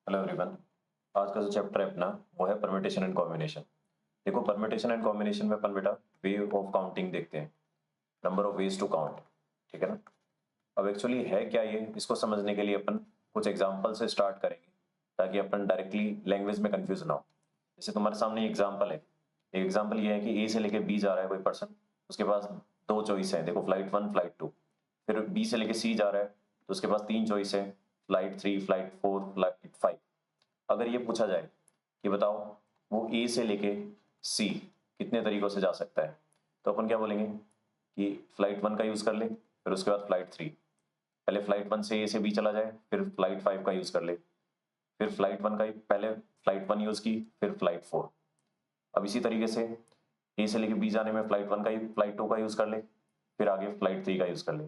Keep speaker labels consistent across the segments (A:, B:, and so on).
A: Hello everyone. आज का जो चैप्टर है अपना वो है परम्यूटेशन एंड कॉम्बिनेशन। देखो, परम्यूटेशन एंड कॉम्बिनेशन में अपन बेटा वे ऑफ काउंटिंग देखते हैं, number of ways to count. ठीक है ना। अब एक्चुअली है क्या ये, इसको समझने के लिए अपन कुछ एग्जांपल से स्टार्ट करेंगे ताकि अपन डायरेक्टली लैंग्वेज में कंफ्यूज ना हो। जैसे तुम्हारे सामने एग्जाम्पल है, एक एग्जाम्पल ये है कि ए से लेके बी जा रहा है कोई पर्सन, उसके पास दो चॉइस है। देखो, फ्लाइट 1 फ्लाइट 2। फिर बी से लेके सी जा रहा है तो उसके पास तीन चॉइस है, फ्लाइट 3 फ्लाइट 4 फ्लाइट 5। अगर ये पूछा जाए कि बताओ वो ए से लेके सी कितने तरीकों से जा सकता है, तो अपन क्या बोलेंगे कि फ्लाइट 1 का यूज कर ले, फिर उसके बाद फ्लाइट 3। पहले फ्लाइट 1 से ए से बी चला जाए, फिर फ्लाइट 5 का यूज कर ले, फिर फ्लाइट 1 का पहले फ्लाइट 1 यूज की, फिर फ्लाइट 4। अब इसी तरीके से ए से लेके बी जाने में फ्लाइट 1 का फ्लाइट 2 का यूज कर ले, फिर आगे फ्लाइट 3 का यूज कर ले।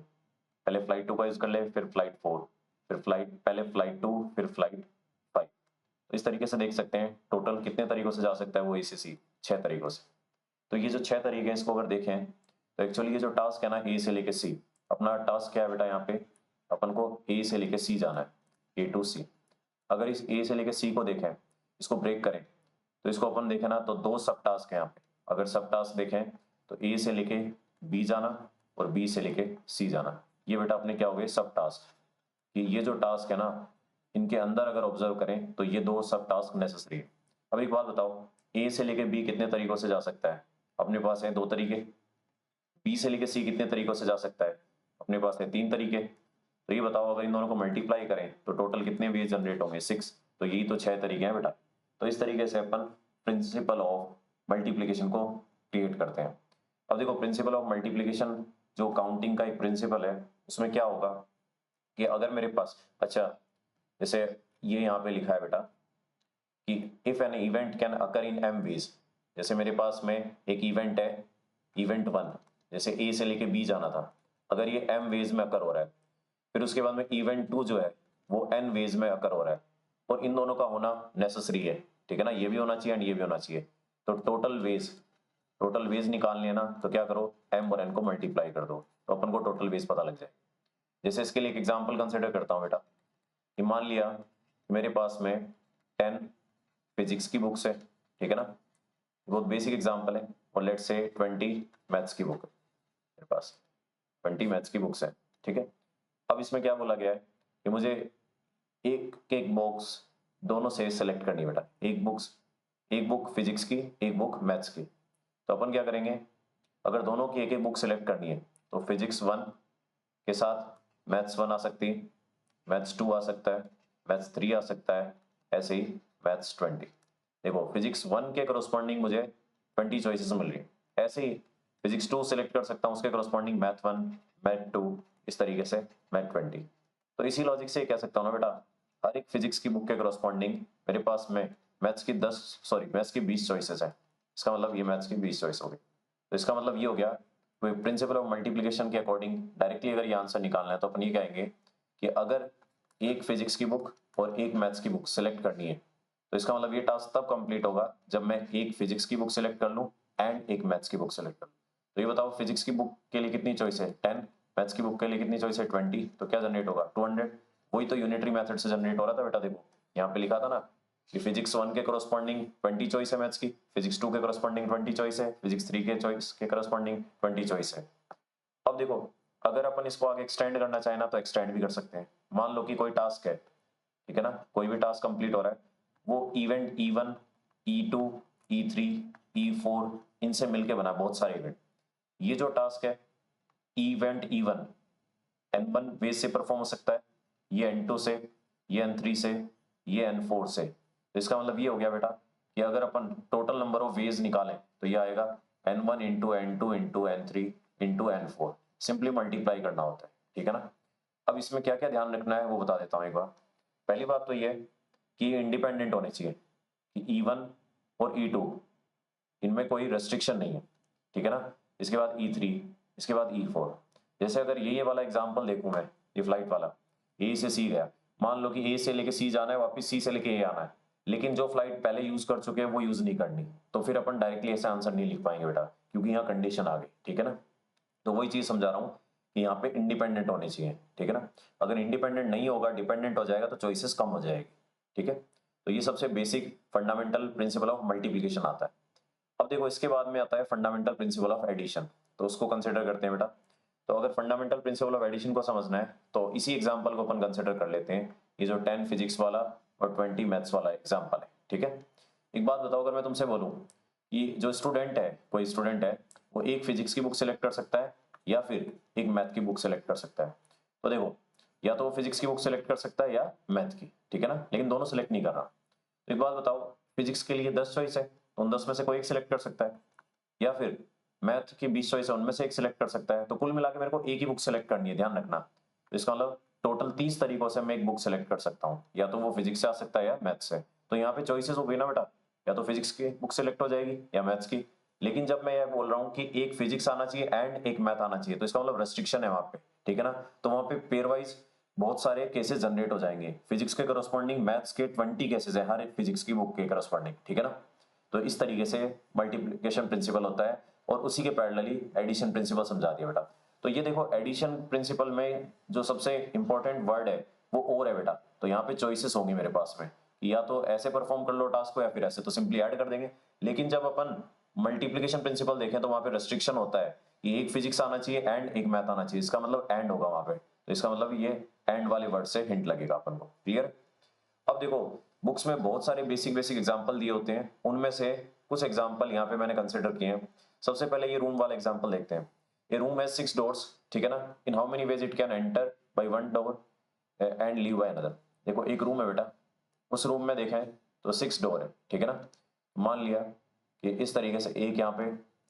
A: पहले फ्लाइट 2 का यूज कर ले, फिर फ्लाइट 4, फिर पहले फ्लाइट 2, फिर फ्लाइट 5। तो इस तरीके से देख सकते हैं टोटल कितने तरीकों से जा सकता है वो ए से सी, 6 तरीकों से। तो ये जो 6 तरीके हैं इसको अगर देखें तो एक्चुअली ये जो टास्क है ना ए से लेके सी, अपना टास्क क्या है बेटा, यहाँ पे अपन को ए से लेके सी जाना है, ए टू सी। अगर इस ए से लेके सी को देखें, इसको ब्रेक करें तो इसको अपन देखें ना तो दो सब टास्क है यहाँ पे। अगर सब टास्क देखें तो ए से लेके बी जाना और बी से लेके सी जाना, ये बेटा अपने क्या हो गए सब टास्क। कि ये जो टास्क है ना, इनके अंदर अगर ऑब्जर्व करें तो ये दो सब टास्क नेसेसरी है। अब एक बात बताओ, ए से लेके बी कितने तरीकों से जा सकता है? अपने पास है दो तरीके। बी से लेके सी कितने तरीकों से जा सकता है? अपने पास है तीन तरीके। तो ये बताओ अगर इन दोनों को मल्टीप्लाई करें तो टोटल कितने वेज जनरेट होंगे? 6। तो यही तो 6 तरीके हैं बेटा। तो इस तरीके से अपन प्रिंसिपल ऑफ मल्टीप्लीकेशन को क्रिएट करते हैं। अब देखो, प्रिंसिपल ऑफ मल्टीप्लीकेशन जो काउंटिंग का एक प्रिंसिपल है, उसमें क्या होगा कि अगर मेरे पास, अच्छा जैसे ये यहाँ पे लिखा है बेटा कि if an event can occur in m ways. जैसे मेरे पास में एक इवेंट है, इवेंट 1, जैसे ए से लेके बी जाना था, अगर ये एम वेज में अकर हो रहा है, फिर उसके बाद में इवेंट 2 जो है वो एन वेज में अकर हो रहा है, और इन दोनों का होना नेसेसरी है। ठीक है ना, ये भी होना चाहिए एंड ये भी होना चाहिए। तो टोटल वेज निकालने है ना, तो क्या करो, एम और एन को मल्टीप्लाई कर दो तो अपन को टोटल वेज पता लग जाए। जैसे इसके लिए एक एग्जांपल कंसिडर करता हूं बेटा, कि मान लिया मेरे पास में 10 फिजिक्स की बुक्स है। ठीक है ना, बहुत बेसिक एग्जांपल है। और लेट्स से 20 मैथ्स की बुक है, मेरे पास 20 मैथ्स की बुक्स है। ठीक है। अब इसमें क्या बोला गया है कि मुझे एक एक बॉक्स दोनों से सेलेक्ट करनी है बेटा, एक बुक फिजिक्स की, एक बुक मैथ्स की। तो अपन क्या करेंगे, अगर दोनों की एक एक बुक सेलेक्ट करनी है तो फिजिक्स 1 के साथ मैथ्स 1 आ सकती है, मैथ्स 2 आ सकता है, मैथ्स 3 आ सकता है, ऐसे ही मैथ्स 20। देखो, फिजिक्स 1 के करस्पॉन्डिंग मुझे 20 चॉइसेस मिल रही है, ऐसे ही फिजिक्स 2 सेलेक्ट कर सकता हूँ, उसके करस्पॉन्डिंग मैथ 1, मैथ 2, इस तरीके से मैथ 20। तो इसी लॉजिक से कह सकता हूँ ना बेटा, हर एक फिजिक्स की बुक के करस्पॉन्डिंग मेरे पास में मैथ्स की 20 चॉइसेस है। इसका मतलब ये मैथ्स की 20 चॉइस हो गई। तो इसका मतलब ये हो गया, प्रिंसिपल ऑफ मल्टीप्लिकेशन के अकॉर्डिंग डायरेक्टली अगर ये आंसर निकालना है तो अपन ये कहेंगे कि अगर एक फिजिक्स की बुक और एक मैथ्स की बुक सेलेक्ट करनी है, तो इसका मतलब ये टास्क तब कंप्लीट होगा जब मैं एक फिजिक्स की बुक सेलेक्ट कर लूं एंड एक मैथ्स की बुक सेलेक्ट कर लूं। तो ये बताओ, फिजिक्स की बुक के लिए कितनी चॉइस है? 10। मैथ्स की बुक के लिए कितनी चॉइस है? 20। तो क्या जनरेट होगा? 200। वही तो यूनिटरी मेथड से जनरेट हो रहा था बेटा। देखो, यहाँ पे लिखा था ना कि फिजिक्स 1 के करस्पॉन्डिंग 20 चॉइस है मैथ्स की, फिजिक्स 2 के करस्पॉन्डिंग 20 चॉइस है, फिजिक्स 3 के चॉइस के करस्पॉन्डिंग 20 चॉइस है। अब देखो, अगर अपन इसको आगे एक्सटेंड करना चाहे ना तो एक्सटेंड भी कर सकते हैं। मान लो कि कोई टास्क है, ठीक है ना, कोई भी टास्क कंप्लीट हो रहा है, वो event E1, E2, E3, E4 इनसे मिलके बना, बहुत सारे इवेंट। ये जो टास्क है इवेंट E1 N1 वेज से परफॉर्म हो सकता है, ये N2 से, ये N3 से, ये N4 से। तो इसका मतलब ये हो गया बेटा कि अगर अपन टोटल नंबर ऑफ वेज निकालें तो ये आएगा N1 into N2 into N3 into N4। Simply multiply करना होता है। ठीक है ना। अब इसमें क्या क्या ध्यान रखना है वो बता देता हूँ एक बार। पहली बात तो ये कि ये इंडिपेंडेंट होने चाहिए, कि E1 और E2 इनमें कोई रेस्ट्रिक्शन नहीं है। ठीक है ना। इसके बाद E3, इसके बाद E4। जैसे अगर ये वाला एग्जांपल देखूं मैं, ये फ्लाइट वाला, ए से सी गया, मान लो कि ए से लेके सी जाना है, वापस सी से लेके ए आना है, लेकिन जो फ्लाइट पहले यूज कर चुके हैं वो यूज नहीं करनी, तो फिर अपन डायरेक्टली ऐसा आंसर नहीं लिख पाएंगे बेटा, क्योंकि यहाँ कंडीशन आ गई। ठीक है ना। तो वही चीज समझा रहा हूँ कि यहाँ पे इंडिपेंडेंट होने चाहिए। ठीक है ना। अगर इंडिपेंडेंट नहीं होगा, डिपेंडेंट हो जाएगा तो चॉइसेस कम हो जाएगी। ठीक है। तो ये सबसे basic fundamental principle of multiplication आता है। अब देखो इसके बाद में आता है फंडामेंटल प्रिंसिपल ऑफ एडिशन, तो उसको कंसिडर करते हैं बेटा। तो अगर फंडामेंटल प्रिंसिपल ऑफ एडिशन को समझना है तो इसी एग्जांपल को अपन कंसिडर कर लेते हैं। ये जो 10 फिजिक्स वाला और 20 मैथ्स वाला एग्जांपल है, ठीक है। एक बात बताओ, अगर मैं तुमसे बोलूं कि जो स्टूडेंट है, कोई स्टूडेंट है, वो एक फिजिक्स की बुक सेलेक्ट कर सकता है या फिर एक मैथ की बुक सेलेक्ट कर सकता है। तो देखो, या तो वो फिजिक्स की बुक सेलेक्ट कर सकता है या मैथ की, ठीक है ना, लेकिन दोनों सेलेक्ट नहीं कर रहा। तो एक बात बताओ, फिजिक्स के लिए 10 चॉइस है, तो उन 10 में से कोई एक सिलेक्ट कर सकता है, या फिर मैथ की 20 चॉइस है, उनमें से एक सिलेक्ट कर सकता है। तो कुल मिला के मेरे को एक ही बुक सेलेक्ट करनी है, ध्यान रखना। तो इसका मतलब टोटल 30 तरीकों से मैं एक बुक सेलेक्ट कर सकता हूँ, या तो वो फिजिक्स से आ सकता है या मैथ से। तो यहाँ पे चॉइसेस हो गई ना बेटा, या तो फिजिक्स की बुक सेलेक्ट हो जाएगी या मैथ्स की। लेकिन जब मैं ये बोल रहा हूँ कि एक फिजिक्स आना चाहिए एंड एक मैथ आना चाहिए, तो इसका मतलब रेस्ट्रिक्शन है वहां पे, ठीक है ना। तो वहां पे पेयर वाइज बहुत सारे केसेस जनरेट हो जाएंगे, फिजिक्स के करस्पॉन्डिंग मैथ्स के 20 केसेस है हर एक फिजिक्स की बुक के करस्पॉन्डिंग, ठीक है ना। तो इस तरीके से मल्टीप्लिकेशन प्रिंसिपल होता है, और उसी के पैरेलली एडिशन प्रिंसिपल समझा दिया बेटा। तो ये देखो, एडिशन प्रिंसिपल में जो सबसे इंपॉर्टेंट वर्ड है वो और है बेटा। तो यहाँ पे चॉइसेस होंगी मेरे पास में, या तो ऐसे परफॉर्म कर लो टास्क को, या फिर ऐसे, तो सिंपली ऐड कर देंगे। लेकिन जब अपन मल्टीप्लिकेशन प्रिंसिपल देखें तो वहां पे रेस्ट्रिक्शन होता है कि एक फिजिक्स आना चाहिए एंड एक मैथ आना चाहिए, इसका मतलब एंड होगा वहां पे। तो इसका मतलब ये एंड वाले वर्ड से हिंट लगेगा अपन को, क्लियर। अब देखो, बुक्स में बहुत सारे बेसिक बेसिक एग्जांपल दिए होते हैं, उनमें से कुछ एग्जांपल यहाँ पे मैंने कंसिडर किए हैं। सबसे पहले ये रूम वाला एग्जांपल देखते हैं। ये रूम हैज 6 डोर्स, ठीक है ना। In how many ways it can enter by one door and leave by another. देखो एक रूम है बेटा, उस रूम में देखें तो 6 डोर है, ठीक है ना। मान लिया कि इस तरीके से एक यहाँ पे,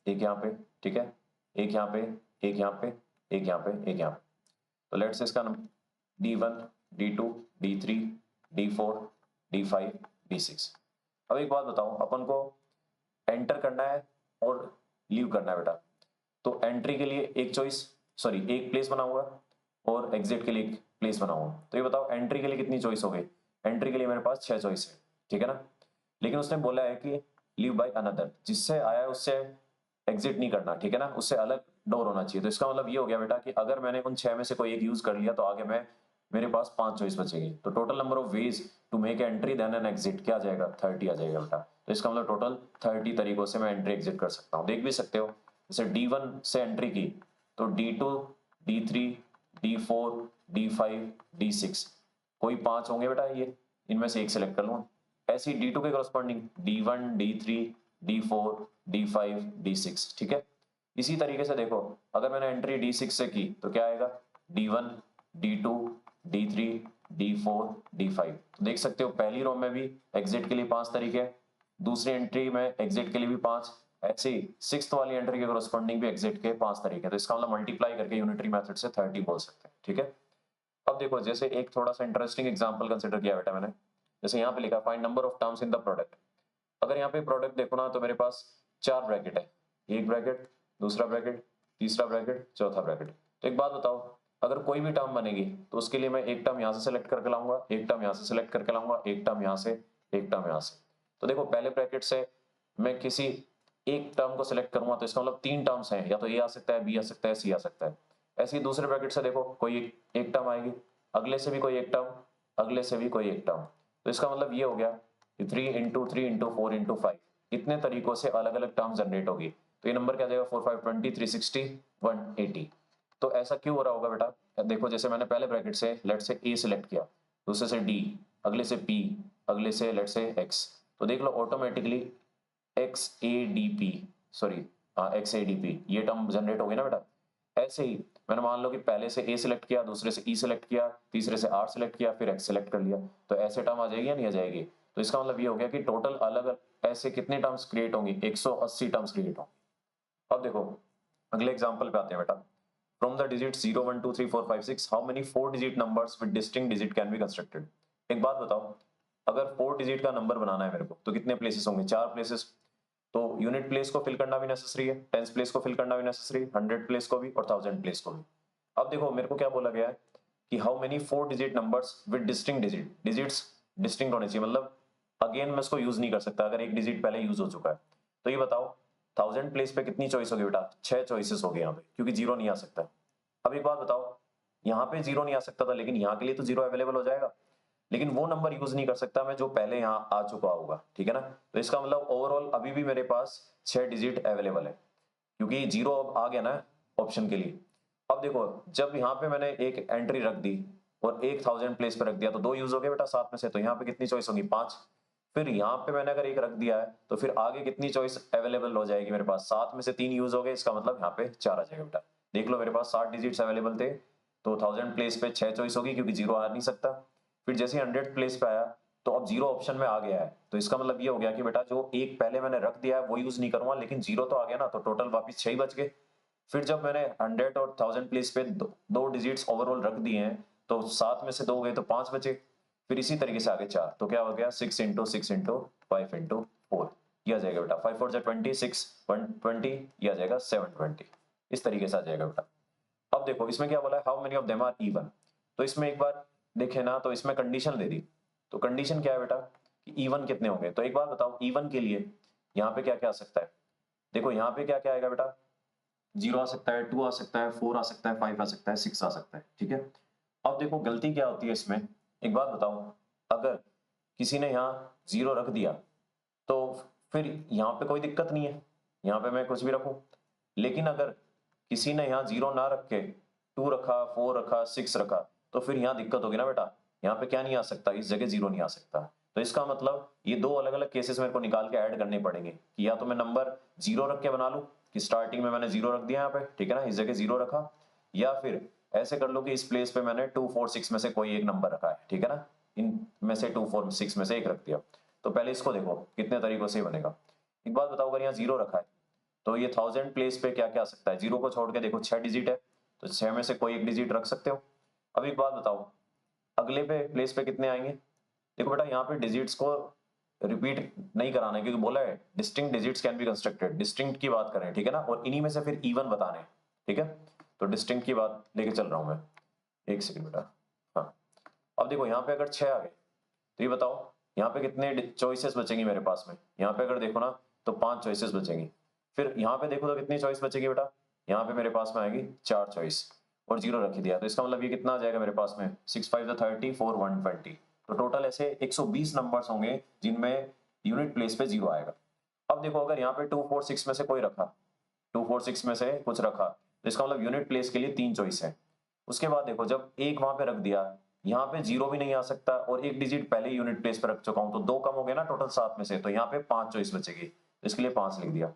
A: एक यहाँ पे, ठीक है, एक यहाँ पे, एक यहाँ पे, एक यहाँ पे, एक यहाँ पे। तो लेट्स से इसका D1, D2, D3, D4, D5, D6। अब एक बात बताओ, अपन को एंटर करना है और लीव करना है बेटा। तो एंट्री के लिए एक चॉइस, सॉरी एक प्लेस बनाऊंगा, और एग्जिट के लिए एक प्लेस बनाऊंगा। तो ये बताओ एंट्री के लिए कितनी चॉइस हो गई। एंट्री के लिए मेरे पास 6 चॉइस है, ठीक है ना। लेकिन उसने बोला है कि लीव बाय अनदर, जिससे आया है उससे एग्जिट नहीं करना, ठीक है ना, उससे अलग डोर होना चाहिए। तो इसका मतलब ये हो गया बेटा कि अगर मैंने उन 6 में से कोई एक यूज कर लिया तो आगे मैं, मेरे पास 5 चॉइस बचेगी। तो total number of ways to make entry then an exit क्या आ जाएगा, 30 आ जाएगा बेटा। तो इसका मतलब टोटल 30 तरीकों से मैं एंट्री एग्जिट कर सकता हूँ। देख भी सकते हो, जैसे D1 से एंट्री की तो D2, D3, D4, D5, D6, कोई 5 होंगे बेटा, ये इनमें से एक सेलेक्ट कर लूँ। ऐसे ही D2 के corresponding D1, D3, D4, D5, D6, ठीक है। इसी तरीके से देखो, अगर मैंने एंट्री D6 से की तो क्या आएगा, D1, D2, D3, D4, D5। तो देख सकते हो पहली रो में भी एग्जिट के लिए 5 तरीके हैं, दूसरी एंट्री में एग्जिट के लिए भी 5, ऐसे ही 6th वाली एंट्री के करस्पॉन्डिंग भी एग्जिट के 5 तरीके हैं। तो इसका मतलब मल्टीप्लाई करके यूनिटरी मेथड से 30 बोल सकते हैं, ठीक है। अब देखो, जैसे एक थोड़ा सा इंटरेस्टिंग एग्जांपल कंसिडर किया बेटा मैंने। जैसे यहाँ पे लिखा find number of terms in the product. अगर यहाँ पे प्रोडक्ट देखो ना, तो मेरे पास 4 ब्रैकेट है, एक ब्रैकेट, दूसरा ब्रैकेट, तीसरा ब्रैकेट, चौथा ब्रैकेट। तो एक बात बताओ, अगर कोई भी टर्म बनेगी तो उसके लिए मैं एक टर्म यहाँ से सेलेक्ट करके लाऊंगा, एक टर्म यहाँ से सेलेक्ट करके लाऊंगा, एक टर्म यहाँ से, एक टर्म यहाँ से। तो देखो पहले ब्रैकेट से मैं किसी एक टर्म को सिलेक्ट करूंगा तो इसका मतलब 3 टर्म्स हैं, या तो ए आ सकता है, बी आ सकता है, सी आ सकता है। ऐसे ही दूसरे ब्रैकेट से देखो कोई एक टर्म आएगी, अगले से भी कोई एक टर्म, अगले से भी कोई एक टर्म। तो इसका मतलब ये हो गया कि 3 इंटू 3 इंटू 4 इंटू 5, इतने तरीकों से अलग अलग टर्म जनरेट होगी। तो ये नंबर क्या जाएगा, 4 5 20 360 180। तो ऐसा क्यों हो रहा होगा बेटा, देखो जैसे मैंने पहले ब्रैकेट से लेट से ए सिलेक्ट किया, दूसरे से डी, अगले से पी, अगले से लेट से एक्स। तो देख लो automatically X A D P, sorry हाँ एक्स ए डी पी, ये टर्म जनरेट हो गई ना बेटा। ऐसे ही मैंने मान लो कि पहले से ए सिलेक्ट किया, दूसरे से ई सिलेक्ट किया, तीसरे से आर सिलेक्ट किया, फिर एक्स सिलेक्ट कर लिया, तो ऐसे टर्म आ जाएगी या नहीं आ जाएगी। तो इसका मतलब ये हो गया कि टोटल अलग ऐसे कितने टर्म्स क्रिएट होंगी, 180 टर्म्स क्रिएट होंगी। अब देखो अगले एग्जांपल पे आते हैं बेटा। From the digit 0 1 2 3 4 5 6 how many 4 digit numbers with distinct digit can be constructed. एक बात बताओ, अगर 4 डिजिट का नंबर बनाना है मेरे को तो कितने प्लेसेस होंगे, 4 प्लेसेस। तो यूनिट प्लेस को फिल करना भी नेसेसरी है, टेंस प्लेस को फिल करना भी नेसेसरी, 100 प्लेस को भी और 1000 प्लेस को भी। अब देखो मेरे को क्या बोला गया है कि how many 4 digit numbers with distinct digit, digits distinct होने चाहिए, मतलब अगेन मैं इसको यूज नहीं कर सकता अगर एक डिजिट पहले यूज हो चुका है। तो ये बताओ 1000 प्लेस पे कितनी चॉइस होगी बेटा, 6 चॉइसेस हो गए यहाँ पे, क्योंकि जीरो नहीं आ सकता। अब एक बात बताओ, यहाँ पे जीरो नहीं आ सकता था, लेकिन यहाँ के लिए तो जीरो अवेलेबल हो जाएगा। लेकिन वो नंबर यूज नहीं कर सकता मैं जो पहले यहाँ आ चुका होगा, ठीक है ना। तो इसका मतलब ओवरऑल अभी भी मेरे पास 6 डिजिट अवेलेबल है, क्योंकि 0 अब आ गया ना ऑप्शन के लिए। अब देखो जब यहाँ पे मैंने एक एंट्री रख दी और 1000 प्लेस पे रख दिया तो 2 यूज हो गए बेटा 7 में से, तो यहाँ पे कितनी चॉइस होगी 5। फिर यहाँ पे मैंने अगर एक रख दिया है तो फिर आगे कितनी चॉइस अवेलेबल हो जाएगी मेरे पास, 7 में से 3 यूज हो गए, इसका मतलब यहाँ पे 4 आ जाएगा बेटा। देख लो मेरे पास 60 डिजिट्स अवेलेबल थे, तो 1000 प्लेस पे 6 चॉइस होगी क्योंकि 0 आ नहीं सकता। फिर जैसे 100 प्लेस पे आया तो अब 0 ऑप्शन में आ गया है, तो इसका मतलब ये हो गया कि बेटा जो एक पहले मैंने रख दिया है वो यूज नहीं करूंगा, लेकिन 0 तो आ गया ना, तो टोटल वापिस 6 ही बच गए। फिर जब मैंने 100 और 1000 प्लेस पे दो डिजिट्स ओवरऑल रख दिए हैं, तो 7 में से 2 गए तो 5 बचे। फिर इसी तरीके से आगे 4, तो क्या हो गया 6 इंटू 6 इंटू 5 इंटू 4, ये आ जाएगा बेटा 5 4 20, 6 120, ये आ जाएगा 720, इस तरीके से आ जाएगा बेटा। अब देखो इसमें क्या बोला है, how many of them are even. तो इसमें एक बार देखे ना, तो इसमें कंडीशन दे दी, तो कंडीशन क्या है बेटा कि इवन कितने होंगे। तो एक बार बताओ इवन के लिए यहाँ पे क्या क्या आ सकता है। देखो यहाँ पे क्या क्या आएगा बेटा, 0 आ सकता है, 2 आ सकता है, 4 आ सकता है, 5 आ सकता है, 6 आ सकता है, ठीक है। अब देखो गलती क्या होती है इसमें, एक बात बताओ, अगर किसी ने यहाँ 0 रख दिया तो फिर यहाँ पे कोई दिक्कत नहीं है, यहाँ पे मैं कुछ भी रखूं। लेकिन अगर किसी ने यहाँ 0 ना रख के 2 रखा, 4 रखा, 6 रखा, तो फिर यहाँ दिक्कत होगी ना बेटा, यहाँ पे क्या नहीं आ सकता, इस जगह 0 नहीं आ सकता। तो इसका मतलब ये दो अलग अलग केसेस मेरे को निकाल के ऐड करने पड़ेंगे, कि या तो मैं नंबर 0 रख के बना लूं कि स्टार्टिंग में मैंने 0 रख दिया यहाँ पे, ठीक है ना, इस जगह 0 रखा, या फिर ऐसे कर लो कि इस प्लेस पे मैंने 2 4 6 में से कोई एक नंबर रखा है, ठीक है ना, इन में से 2 4 6 में से एक रख दिया। तो पहले इसको देखो कितने तरीकों से बनेगा। एक बात बताओ, अगर यहाँ 0 रखा है तो ये 1000 प्लेस पे क्या क्या आ सकता है, 0 को छोड़ के देखो 6 डिजिट है, तो 6 में से कोई एक डिजिट रख सकते हो। अब एक बात बताओ, अगले पे प्लेस पे कितने आएंगे। देखो बेटा यहाँ पे डिजिट्स को रिपीट नहीं कराना है, क्योंकि बोला है distinct digits can be constructed, distinct की बात करें, ठीक है ना, और इन्हीं में से फिर इवन बताने हैं, ठीक है। तो डिस्टिंक्ट की बात लेके चल रहा हूं मैं, एक सेकंड बेटा। हाँ, अब देखो यहाँ पे अगर 6 आ गए तो ये बताओ यहाँ पे कितने चॉइसेस बचेंगी मेरे पास में, यहाँ पे अगर देखो ना तो 5 चॉइसेस बचेंगी। फिर यहाँ पे देखो तो कितनी चॉइस बचेगी बेटा, यहाँ पे मेरे पास में आएगी 4 चॉइस, और 0 रख दिया, तो इसका मतलब ये कितना आ जाएगा मेरे पास में 6 5 30 4 120। तो टोटल ऐसे 120 नंबर्स होंगे जिनमें यूनिट प्लेस पे 0 आएगा। अब देखो अगर यहाँ पे 2 4 6 में से कोई रखा, 2 4 6 में से कुछ रखा, तो इसका मतलब यूनिट प्लेस के लिए 3 चॉइस है। उसके बाद देखो जब एक वहां पे रख दिया, यहाँ पे 0 भी नहीं आ सकता, और एक डिजिट पहले यूनिट प्लेस पे रख चुका हूं, तो 2 कम हो गए ना टोटल 7 में से, तो यहाँ पे 5 चॉइस बचेगी, तो इसके लिए 5 लिख दिया।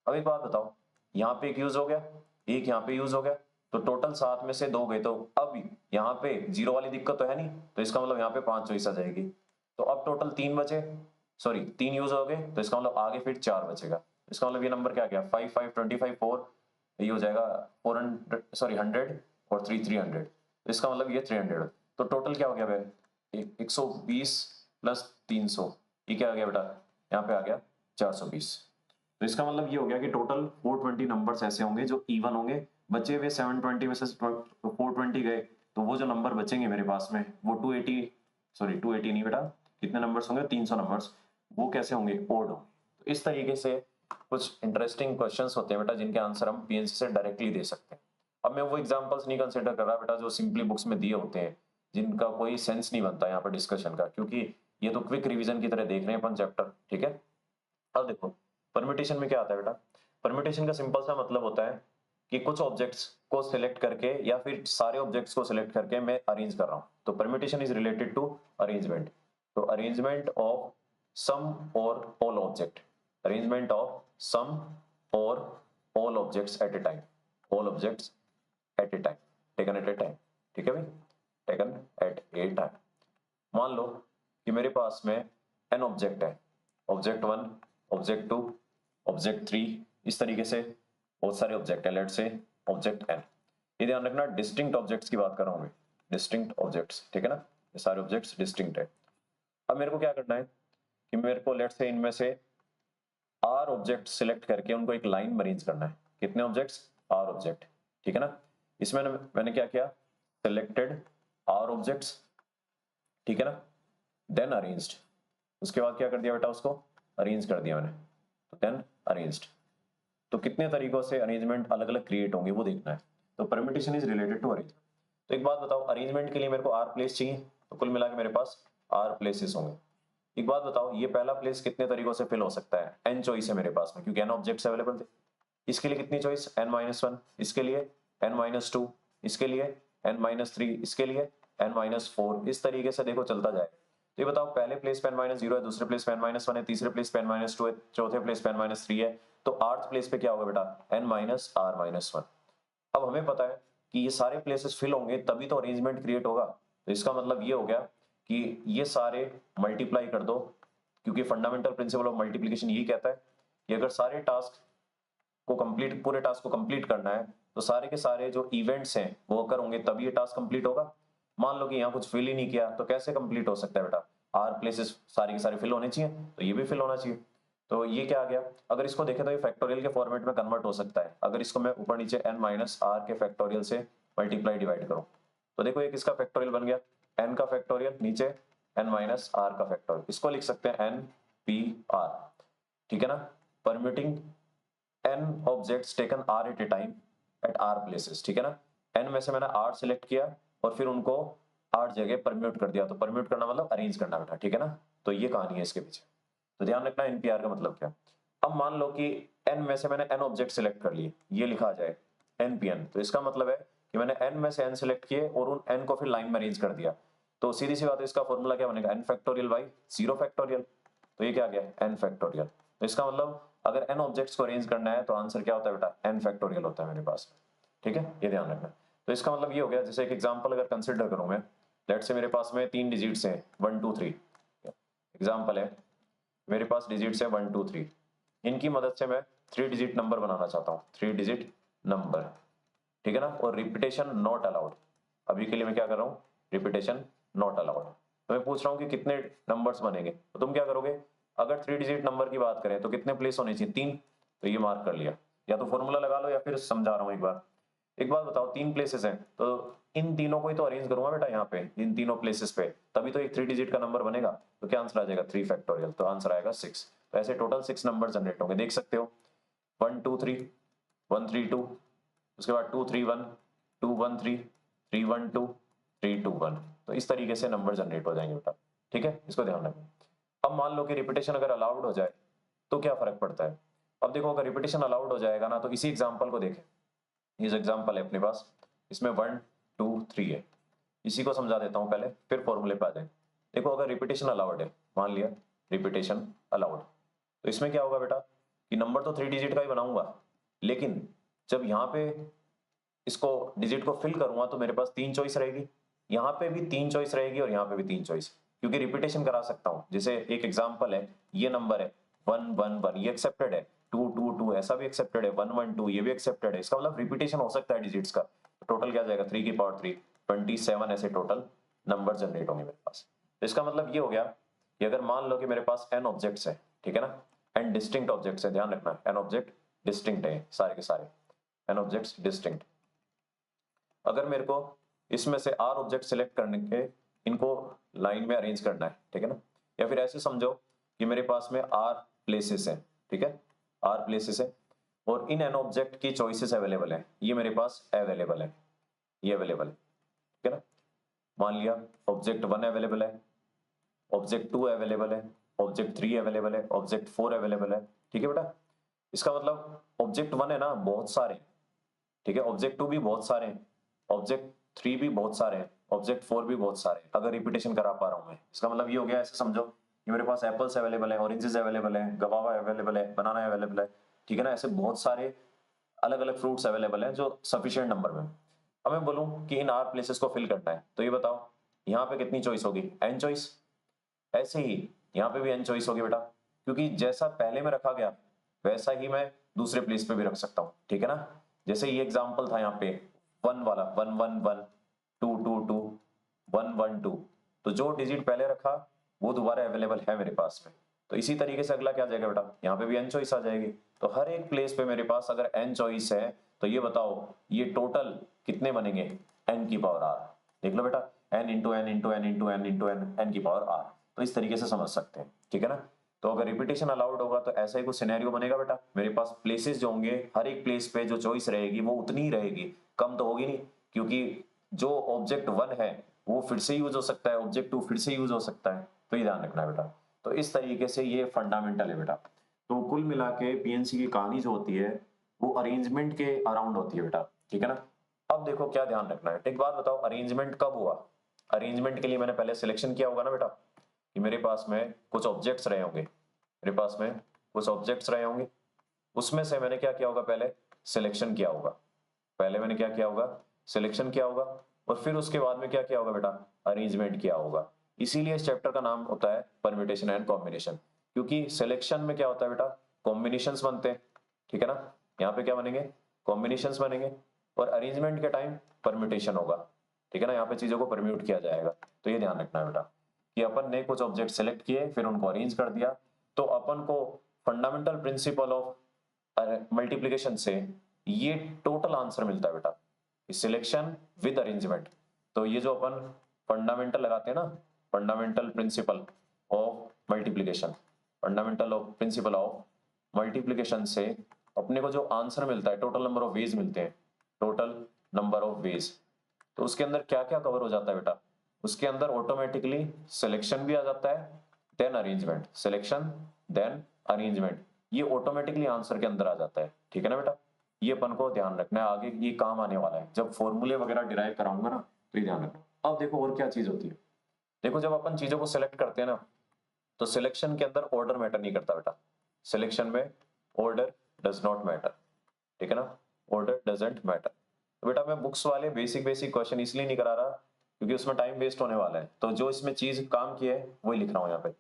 A: अब एक बात बताओ, यहाँ पे एक यूज हो गया, एक यहाँ पे यूज हो गया, तो टोटल 7 में से 2 गए, तो अब यहाँ पे 0 वाली दिक्कत तो है नहीं, तो इसका मतलब यहाँ पे 5 चॉइस आ जाएगी। तो अब टोटल 3 बचे, सॉरी 3 यूज हो गए, तो इसका मतलब आगे फिर 4 बचेगा। इसका मतलब ये नंबर क्या गया 5 5 25 4, ये हो जाएगा 400, सॉरी 100, और 3 300, तो इसका मतलब ये 300। तो टोटल क्या हो गया भाई 120 प्लस 300, ये क्या आ गया बेटा, यहाँ पे आ गया 420। तो इसका मतलब ये हो गया कि टोटल 420 नंबर्स ऐसे होंगे जो इवन होंगे। बचे हुए 720 में से 420 गए, तो वो जो नंबर बचेंगे मेरे पास में वो 280, सॉरी 280 नहीं बेटा, कितने नंबर्स होंगे 300 नंबर्स, वो कैसे होंगे ओड होंगे। तो इस तरीके से कुछ इंटरेस्टिंग क्वेश्चंस होते हैं बेटा जिनके आंसर हम पीएनसी से डायरेक्टली दे सकते हैं। अब मैं वो एग्जांपल्स नहीं कंसिडर कर रहा बेटा जो सिंपली बुक्स में दिए होते हैं, जिनका कोई सेंस नहीं बनता यहाँ पर डिस्कशन का, क्योंकि ये तो क्विक रिवीजन की तरह देख रहे हैं अपन चैप्टर, ठीक है। अब देखो परम्यूटेशन में क्या आता है बेटा, परम्यूटेशन का सिंपल सा मतलब होता है कि कुछ ऑब्जेक्ट्स को सिलेक्ट करके या फिर सारे ऑब्जेक्ट्स को सिलेक्ट करके मैं अरेंज कर रहा हूं, तो permutation is related to arrangement. तो arrangement of some or all object, arrangement of some or all objects at a time, all objects at a time, taken at a time, ठीक है भाई, टेकन एट ए टाइम। मान लो कि मेरे पास में an object है, object 1, object 2, object 3, इस तरीके से बहुत सारे ऑब्जेक्ट है, लेट से ऑब्जेक्ट एन। ये ध्यान रखना डिस्टिंक्ट ऑब्जेक्ट्स की बात कर रहा हूं मैं, डिस्टिंक्ट ऑब्जेक्ट्स, ठीक है ना, ये सारे ऑब्जेक्ट्स डिस्टिंक्ट है। अब मेरे को क्या करना है कि मेरे को लेट से इनमें से आर ऑब्जेक्ट सिलेक्ट करके उनको एक लाइन में अरेंज करना है। कितने ऑब्जेक्ट्स, आर ऑब्जेक्ट, ठीक है ना। इसमें मैंने क्या किया, सिलेक्टेड आर ऑब्जेक्ट्स, ठीक है ना, देन अरेंज्ड, उसके बाद क्या कर दिया बेटा, उसको अरेंज कर दिया मैंने, तो देन अरेंज्ड। तो कितने तरीकों से अरेंजमेंट अलग अलग क्रिएट होंगे वो देखना है। तो permutation is related to arrangement. तो एक बात बताओ, अरेंजमेंट के लिए मेरे को आर प्लेस चाहिए, तो कुल मिला के मेरे पास आर प्लेसेस होंगे। एक बात बताओ, ये पहला प्लेस कितने तरीकों से फिल हो सकता है? एन चॉइस है मेरे पास में, क्योंकि एन ऑब्जेक्ट्स अवेलेबल थे। इसके लिए कितनी चॉइस? n-1, इसके लिए n-2, इसके लिए n-3, इसके लिए n-4। इस तरीके से देखो चलता जाए। तो ये बताओ, पहले प्लेस पे n-0 है, दूसरे प्लेस पे n-1 है, तीसरे प्लेस पे n-2 है, चौथे प्लेस पे n-3 है, तो आर्थ प्लेस पे क्या होगा बेटा? n-r-1। अब हमें पता है कि ये सारे प्लेसेस फिल होंगे तभी तो अरेंजमेंट क्रिएट होगा। तो इसका मतलब ये हो गया कि ये सारे मल्टीप्लाई कर दो, क्योंकि फंडामेंटल प्रिंसिपल ऑफ मल्टीप्लिकेशन यही कहता है कि अगर सारे टास्क को कंप्लीट, पूरे टास्क को कंप्लीट करना है तो सारे के सारे जो इवेंट्स हैं वो अगर होंगे तभी ये टास्क कंप्लीट होगा। मान लो कि यहाँ कुछ फिल ही नहीं किया तो कैसे कंप्लीट हो सकता है बेटा? आर प्लेसेस सारे के सारे फिल होने चाहिए, तो ये भी फिल होना चाहिए। तो ये क्या आ गया? अगर इसको देखें तो ये फैक्टोरियल के फॉर्मेट में कन्वर्ट हो सकता है। अगर इसको मैं ऊपर नीचे n-r के फैक्टोरियल से मल्टीप्लाई डिवाइड करूं तो देखो एक इसका फैक्टोरियल बन गया, n का फैक्टोरियल, नीचे n-r का फैक्टोरियल। इसको लिख सकते हैं n-p-r, ठीक है ना? Permuting n objects taken r at a time at r places, ठीक है ना? n में से मैंने r सिलेक्ट किया और फिर उनको 8 जगह परम्यूट कर दिया। तो परम्यूट करना मतलब अरेंज करना बेटा, ठीक है ना? तो ये कहानी है इसके पीछे। तो ध्यान रखना npr का मतलब क्या। अब मान लो कि n में से मैंने n ऑब्जेक्ट सिलेक्ट कर लिए, ये लिखा जाए npn। तो इसका मतलब है कि मैंने n में से n सिलेक्ट किए और उन n को फिर लाइन में अरेंज कर दिया। तो सीधी सी बात है, इसका फॉर्मूला क्या बनेगा? n factorial by 0 factorial. तो ये क्या आ गया? n factorial. तो इसका मतलब अगर n ऑब्जेक्ट्स को अरेंज करना है तो आंसर क्या होता है बेटा? n फैक्टोरियल होता है मेरे पास, ठीक है? ये ध्यान रखना। तो इसका मतलब ये हो गया, जैसे एक एग्जांपल अगर कंसिडर करूं मैं, लेट से मेरे पास में 3 डिजिट्स हैं 1 2 3, एग्जांपल है मेरे पास डिजिट्स है 1 2 3। इनकी मदद से मैं 3 डिजिट नंबर बनाना चाहता हूँ, 3 डिजिट नंबर, ठीक है ना? और रिपीटेशन नॉट अलाउड। अभी के लिए मैं क्या कर रहा हूँ? Repetition not allowed. तो मैं पूछ रहा हूँ कि कितने नंबर्स बनेंगे, तो तुम क्या करोगे? अगर 3 डिजिट नंबर की बात करें तो कितने प्लेस होने चाहिए? 3। तो ये मार्क कर लिया, या तो फॉर्मूला लगा लो या फिर समझा रहा हूँ एक बार। एक बात बताओ, 3 प्लेसेस हैं तो इन तीनों को ही तो अरेंज करूंगा बेटा यहाँ पे, इन तीनों प्लेसेस पे, तभी तो एक 3 डिजिट का नंबर बनेगा। तो क्या आंसर आ जाएगा? 3 फैक्टोरियल। तो आंसर आएगा 6। तो ऐसे टोटल 6 नंबर जनरेट होंगे, देख सकते हो। 1 2 3, 1 3 2, उसके बाद 2 3 1, 2 1 3, 3 1 2, 3 2 1। तो इस तरीके से नंबर जनरेट हो जाएंगे बेटा, ठीक है? इसको ध्यान रखना। अब मान लो कि रिपीटेशन अगर अलाउड हो जाए तो क्या फर्क पड़ता है? अब देखो, अगर रिपीटेशन अलाउड हो जाएगा ना, तो इसी एग्जाम्पल को देखें। ये जो एग्जाम्पल है अपने पास, इसमें 1 2 3 है। इसी को समझा देता हूं पहले, फिर फॉर्मूले पे आ जाए। देखो, अगर रिपीटेशन अलाउड है, मान लिया रिपीटेशन अलाउड, तो इसमें क्या होगा बेटा कि नंबर तो 3 डिजिट का ही बनाऊंगा, लेकिन जब यहाँ पे इसको डिजिट को फिल करूंगा तो मेरे पास 3 चॉइस रहेगी, यहाँ पे भी 3 चॉइस रहेगी और यहाँ पे भी 3 चॉइस, क्योंकि रिपीटेशन करा सकता हूँ। जैसे एक एग्जाम्पल है, ये नंबर है 1 1 1, ये एक्सेप्टेड है। 2 2 2 ऐसा भी एक्सेप्टेड है। 1 1 2 ये भी एक्सेप्टेड है। इसका मतलब रिपीटेशन हो सकता है डिजिट्स का। टोटल क्या जाएगा? 3 की पावर 3, 27 ऐसे टोटल नंबर जनरेट होंगे मेरे पास। तो इसका मतलब ये हो गया कि अगर मान लो कि मेरे पास n ऑब्जेक्ट्स है, ठीक है ना? n डिस्टिंक्ट ऑब्जेक्ट्स है, ध्यान रखना, n ऑब्जेक्ट डिस्टिंक्ट है सारे के सारे, n ऑब्जेक्ट्स डिस्टिंक्ट। अगर मेरे को इसमें से r ऑब्जेक्ट सिलेक्ट करने के इनको लाइन में अरेंज करना है, ठीक है ना? या फिर ऐसे समझो कि मेरे पास में r प्लेसेस है, ठीक है? r प्लेसेस है और इन n ऑब्जेक्ट की चॉइसेस अवेलेबल है। ये मेरे पास अवेलेबल है, ये अवेलेबल है, ठीक है ना? मान लिया ऑब्जेक्ट 1 अवेलेबल है, ऑब्जेक्ट 2 अवेलेबल है, ऑब्जेक्ट 3 अवेलेबल है, ऑब्जेक्ट 4 अवेलेबल है, ठीक है बेटा? इसका मतलब ऑब्जेक्ट 1 है ना, बहुत सारे, ठीक है? ऑब्जेक्ट 2 भी बहुत सारे हैं, ऑब्जेक्ट 3 भी बहुत सारे हैं, ऑब्जेक्ट 4 भी बहुत सारे हैं, अगर रिपीटेशन करा पा रहा हूं मैं। इसका मतलब ये हो गया, ऐसे समझो कि मेरे पास एप्पल्स अवेलेबल है, ऑरेंजेस अवेलेबल है, गवावा अवेलेबल है, बनाना अवेलेबल है, ठीक है ना? ऐसे बहुत सारे अलग अलग फ्रूट्स अवेलेबल हैं जो सफिशिएंट नंबर में। अब मैं बोलूं कि इन आर प्लेसेस को फिल करना है, तो ये बताओ यहाँ पे कितनी चॉइस होगी? n choice. ऐसे ही यहाँ पे भी n चॉइस होगी बेटा, क्योंकि जैसा पहले में रखा गया वैसा ही मैं दूसरे प्लेस पे भी रख सकता हूँ, ठीक है ना? जैसे ये एग्जांपल था यहाँ पे 1 वाला, 1 1 1, 2 2 2, 1 1 2, तो जो डिजिट पहले रखा वो दोबारा अवेलेबल है मेरे पास में। तो इसी तरीके से अगला क्या जाएगा बेटा? यहाँ पे भी n चॉइस आ जाएगी। तो हर एक प्लेस पे मेरे पास अगर n चॉइस है तो ये बताओ ये टोटल कितने बनेंगे? n की पावर r। देख लो बेटा, n into n into n into n into n, n की पावर r। तो इस तरीके से समझ सकते हैं, ठीक है ना? तो अगर रिपीटेशन अलाउड होगा तो ऐसा ही कुछ सिनेरियो बनेगा बेटा। मेरे पास प्लेसेस जो होंगे, हर एक प्लेस पे जो चॉइस रहेगी वो उतनी ही रहेगी, कम तो होगी नहीं, क्योंकि जो ऑब्जेक्ट 1 है वो फिर से यूज हो सकता है, ऑब्जेक्ट टू फिर से यूज हो सकता है, तो ये ध्यान रखना है बेटा। तो इस तरीके से ये फंडामेंटल है बेटा। तो कुल मिला के पीएनसी की कहानी जो होती है वो अरेंजमेंट के अराउंड होती है बेटा, ठीक है ना। अब देखो क्या ध्यान रखना है, एक बात बताओ, अरेंजमेंट कब हुआ? अरेंजमेंट के लिए मैंने पहले सिलेक्शन किया होगा ना बेटा, कि मेरे पास में कुछ ऑब्जेक्ट्स रहे होंगे, मेरे पास में कुछ ऑब्जेक्ट्स रहे होंगे, उसमें से मैंने क्या किया होगा, पहले सिलेक्शन किया होगा, पहले मैंने क्या किया होगा, सिलेक्शन किया होगा, और फिर उसके बाद में क्या किया होगा बेटा, अरेंजमेंट किया होगा। इसीलिए इस चैप्टर का नाम होता है परम्यूटेशन एंड कॉम्बिनेशन, क्योंकि सिलेक्शन में क्या होता है बेटा, कॉम्बिनेशंस बनते हैं, ठीक है ना, यहाँ पे क्या बनेंगे, कॉम्बिनेशंस बनेंगे, और अरेंजमेंट के टाइम परम्यूटेशन होगा, ठीक है ना, यहाँ पे चीजों को परम्यूट किया जाएगा। तो ये ध्यान रखना है बेटा कि अपन ने कुछ ऑब्जेक्ट सेलेक्ट किए, फिर उनको अरेंज कर दिया, तो अपन को फंडामेंटल प्रिंसिपल ऑफ मल्टीप्लिकेशन से ये टोटल आंसर मिलता है बेटा, सिलेक्शन विद अरेंजमेंट। तो ये जो अपन फंडामेंटल लगाते हैं ना, fundamental principle of multiplication, fundamental of principle of multiplication से अपने को जो आंसर मिलता है, टोटल नंबर ऑफ वेज मिलते हैं, टोटल नंबर ऑफ वेज, तो उसके अंदर क्या क्या कवर हो जाता है बेटा, उसके अंदर ऑटोमेटिकली सिलेक्शन भी आ जाता है, then arrangement, selection then arrangement, ये ऑटोमेटिकली आंसर के अंदर आ जाता है, ठीक है ना बेटा। ये अपन को ध्यान रखना है, आगे ये काम आने वाला है, जब फॉर्मूले वगैरह डिराइव कराऊंगा ना, तो ये ध्यान रखना। अब देखो और क्या चीज होती है, देखो जब अपन चीजों को सिलेक्ट करते हैं ना, तो सिलेक्शन के अंदर ऑर्डर मैटर नहीं करता बेटा, सिलेक्शन में ऑर्डर डज नॉट मैटर, ठीक है ना, ऑर्डर डजंट मैटर। तो बेटा मैं बुक्स वाले बेसिक बेसिक क्वेश्चन इसलिए नहीं करा रहा क्योंकि उसमें टाइम वेस्ट होने वाला है, तो जो इसमें चीज काम की है वही लिख रहा हूँ यहाँ पे।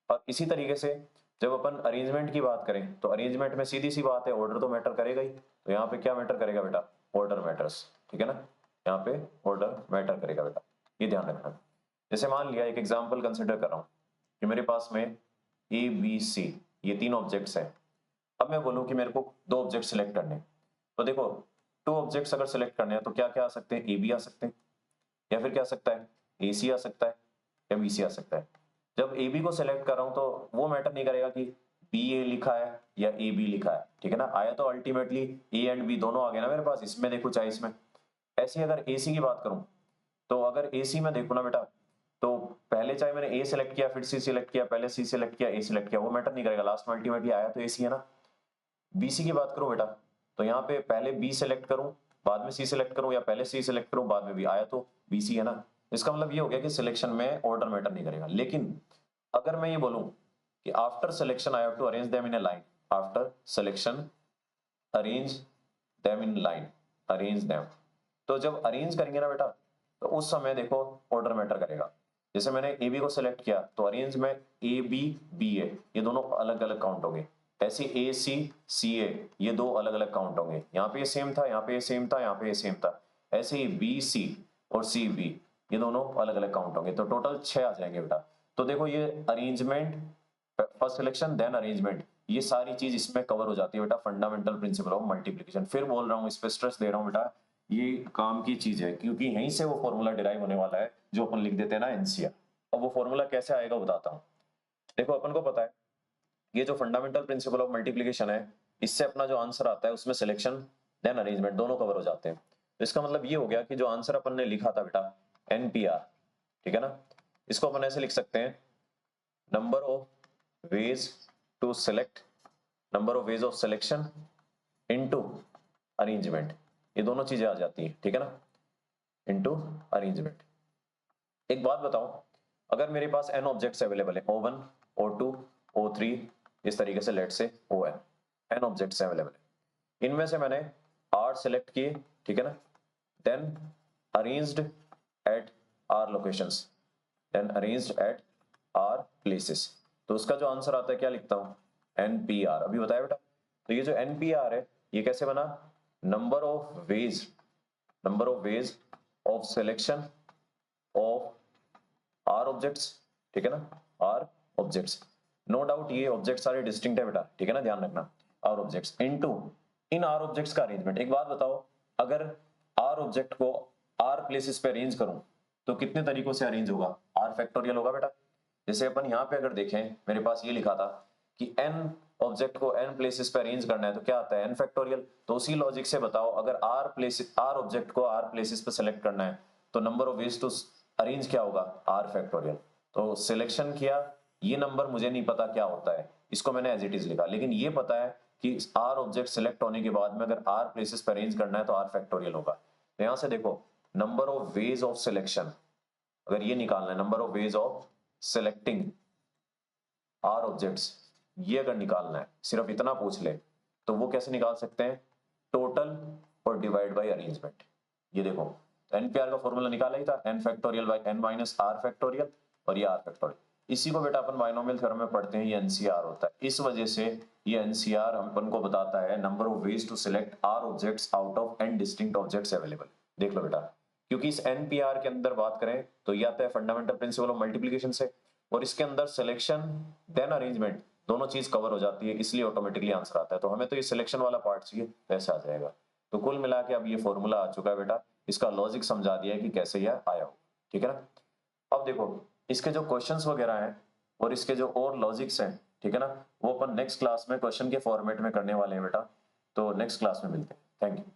A: और इसी तरीके से जब अपन अरेंजमेंट की बात करें, तो अरेंजमेंट में सीधी सी बात है, ऑर्डर तो मैटर करेगा ही, तो यहाँ पे क्या मैटर करेगा बेटा, ऑर्डर मैटर्स, ठीक है ना, यहाँ पे ऑर्डर मैटर करेगा बेटा, ये ध्यान रखना। जैसे मान लिया एक एग्जाम्पल कंसिडर कर रहा हूँ कि मेरे पास में ए बी सी ये तीन ऑब्जेक्ट्स हैं, अब मैं बोलूँ कि मेरे को दो ऑब्जेक्ट सिलेक्ट करने हैं, तो देखो टू ऑब्जेक्ट्स अगर सिलेक्ट करने हैं तो क्या क्या आ सकते हैं, ए बी आ सकते हैं, या फिर क्या आ सकता है, ए सी आ सकता है, या बी सी आ सकता है। जब ए बी को सिलेक्ट कर रहा हूं तो वो मैटर नहीं करेगा कि बी ए लिखा है या ए बी लिखा है, ठीक है ना, आया तो अल्टीमेटली ए एंड बी दोनों आ गए ना मेरे पास, इसमें देखो चाहे इसमें। ऐसे ही अगर ए सी की बात करूं, तो अगर ए सी में देखो ना बेटा, तो पहले चाहे मैंने ए सिलेक्ट किया फिर सी सिलेक्ट किया, पहले सी सिलेक्ट किया ए सिलेक्ट किया, वो मैटर नहीं करेगा, लास्ट में अल्टीमेटली आया तो ए सी है ना। बीसी की बात करूं बेटा, तो यहाँ पे पहले बी सिलेक्ट करूं बाद में सी सिलेक्ट करूं, या पहले सी सिलेक्ट करूं बाद में बी, आया तो बीसी है ना। इसका मतलब ये हो गया कि सिलेक्शन में ऑर्डर मैटर नहीं करेगा। लेकिन अगर मैं ये बोलूं कि after selection I have to arrange them in a line, after selection arrange them in line, arrange them, तो जब अरेंज करेंगे ना बेटा, तो उस समय देखो ऑर्डर मैटर करेगा। जैसे मैंने ए बी को सिलेक्ट किया तो अरेंज में ए बी बी ए ये दोनों अलग अलग काउंट होंगे, ऐसे ए सी सी ए ये दो अलग अलग काउंट होंगे, यहाँ पे ये सेम था, यहाँ पे ये सेम था, यहाँ पे ये सेम था, ऐसे ही बी सी और सी बी ये दोनों अलग अलग काउंट होंगे, तो टोटल 6 आ जाएंगे बेटा। तो देखो ये arrangement, first selection then arrangement, ये सारी चीज इसमें कवर हो जाती है बेटा, फंडामेंटल प्रिंसिपल ऑफ मल्टीप्लिकेशन। फिर बोल रहा हूँ, इस पे स्ट्रेस दे रहा हूँ बेटा, ये काम की चीज है, क्योंकि यहीं से वो फॉर्मूला डिराइव होने वाला है जो अपन लिख देते हैं ना एनसीआर। अब वो फॉर्मूला कैसे आएगा बताता हूँ। देखो अपन को पता है ये जो फंडामेंटल प्रिंसिपल ऑफ मल्टीप्लिकेशन है, इससे अपना जो आंसर आता है उसमें सिलेक्शन देन अरेंजमेंट दोनों कवर हो जाते हैं। तो इसका मतलब ये हो गया कि जो आंसर अपन ने लिखा था बेटा एनपीआर, ठीक है ना, इसको अपन ऐसे लिख सकते हैं, number of ways to select, number of ways of selection into arrangement, ये दोनों चीजें आ जाती है, ठीक है ना, इनटू अरेंजमेंट। एक बात बताओ, अगर मेरे पास n ऑब्जेक्ट्स अवेलेबल है, O1 O2 O3 इस तरीके से, लेट से ON n ऑब्जेक्ट्स अवेलेबल है, इनमें से मैंने 8 सिलेक्ट किए, ठीक है ना, then arranged at r locations, then arranged at r places, तो उसका जो आंसर आता है क्या लिखता हूं, NPR, अभी बताया बेटा। तो ये जो NPR है ये कैसे बना, number of ways, number of ways of selection of r objects, ठीक है ना, आर ऑब्जेक्ट्स, नो डाउट ये ऑब्जेक्ट सारे डिस्टिंक्ट है बेटा, ठीक है ना, ध्यान रखना, r objects into in r objects का अरेंजमेंट। एक बात बताओ, अगर आर ऑब्जेक्ट को आर प्लेसेस पे अरेंज करूं तो कितने तरीकों से अरेंज होगा, आर फैक्टोरियल होगा बेटा। जैसे अपन यहाँ पे अगर देखें, मेरे पास ये लिखा था कि n ऑब्जेक्ट को n प्लेसेस पे अरेंज करना है, तो क्या आता है n फैक्टोरियल। तो उसी लॉजिक से बताओ, अगर आर ऑब्जेक्ट को आर प्लेसेस पे सेलेक्ट करना है तो number of ways to arrange क्या होगा, आर फैक्टोरियल। तो सिलेक्शन किया, ये नंबर मुझे नहीं पता क्या होता है, इसको मैंने एज इट इज लिखा, लेकिन ये पता है कि आर ऑब्जेक्ट सिलेक्ट होने के बाद में अगर आर प्लेसेस पर अरेंज करना है तो आर फैक्टोरियल होगा। तो यहां से देखो number of ways of selection, अगर ये निकालना है number of ways of selecting r objects, ये अगर निकालना है, सिर्फ इतना पूछ ले तो वो कैसे निकाल सकते हैं, टोटल और डिवाइड बाय अरेंजमेंट। ये देखो एनपीआर का फॉर्मूला निकाला ही था, n factorial by n minus r factorial, और ये आर फैक्टोरियल। इसी को बेटा अपन बाइनोमियल थ्योरम में पढ़ते हैं, ये एनसीआर होता है। इस वजह से ये एनसीआर अपन को बताता है number of ways to select r objects out of n distinct objects available. देख लो बेटा, क्योंकि इस एनपीआर के अंदर बात करें तो ये आता है फंडामेंटल प्रिंसिपल ऑफ मल्टीप्लिकेशन से, और इसके अंदर सिलेक्शन देन अरेंजमेंट दोनों चीज कवर हो जाती है, इसलिए ऑटोमेटिकली आंसर आता है। तो हमें तो ये सिलेक्शन वाला पार्ट चाहिए, वैसे आ जाएगा। तो कुल मिला के अब ये फॉर्मूला आ चुका है बेटा, इसका लॉजिक समझा दिया है कि कैसे यह आया हो, ठीक है ना। अब देखो इसके जो क्वेश्चंस वगैरह हैं और इसके जो और लॉजिक्स हैं, ठीक है ना, वो अपन नेक्स्ट क्लास में क्वेश्चन के फॉर्मेट में करने वाले हैं बेटा। तो नेक्स्ट क्लास में मिलते हैं, थैंक यू।